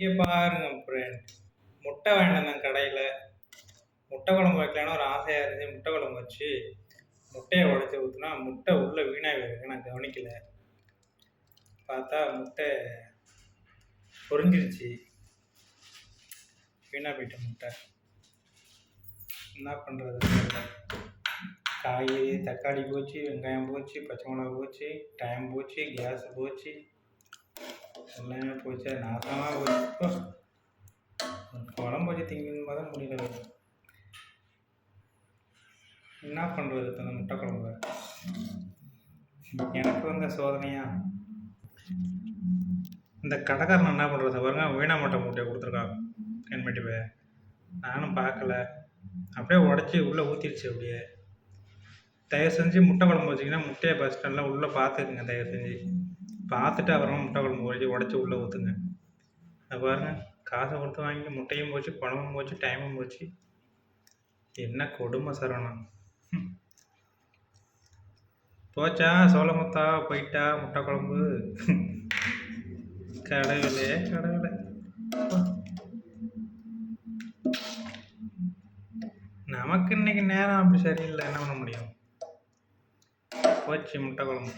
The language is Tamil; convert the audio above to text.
இங்கே பாருங்க ஃப்ரெண்ட், முட்டை வாங்கிட்டு வந்தேன் கடையில். முட்டை குழம்பு வைக்கலான்னு ஒரு ஆசையாக இருந்துச்சு. முட்டை குழம்பு வச்சு முட்டையை உடச்சி ஊற்றினா முட்டை உள்ளே வீணாகி இருக்கு. நான் கவனிக்கல. பார்த்தா முட்டை பொரிஞ்சிருச்சு. வீணாக போயிட்ட முட்டை. என்ன பண்ணுறது? காய்கறி தக்காளி போச்சு, வெங்காயம் போச்சு, பச்சை மிளகா போச்சு, டைம் போச்சு, கேஸ் போச்சு, எல்லாமே போச்சு. நாசமாக போச்சு. குழம்பு வச்சு திங்கணும் தான் முடியல. என்ன பண்ணுறது இப்போ அந்த முட்டை குழம்பு? எனக்கு வந்த சோதனையா? இந்த கடைக்காரன் என்ன பண்ணுறது பாருங்க, வீணா முட்டை மூட்டையை கொடுத்துருக்கான் கண்மட்டிப்பை. நானும் பார்க்கல, அப்படியே உடச்சி உள்ளே ஊற்றிடுச்சு. அப்படியே தயவு செஞ்சு முட்டை குழம்பு வச்சிங்கன்னா முட்டையை பஸ் ஸ்டாண்டில் உள்ளே பார்த்துக்குங்க. தயவு செஞ்சு பார்த்துட்டு அப்புறமா முட்டை குழம்பு உடச்சி உள்ளே ஊற்றுங்க. அது பாருங்கள், காசை கொடுத்து வாங்கி முட்டையும் போச்சு, குழம்பும் போச்சு, டைமும் போச்சு. என்ன கொடுமை சரவணம். போச்சா சோளமுத்தா, போயிட்டா முட்டை குழம்பு. கடவுளே கடவுளே. நமக்கு இன்னைக்கு நேரம் அப்படி சரியில்லை, என்ன பண்ண முடியும்? போச்சு முட்டை குழம்பு.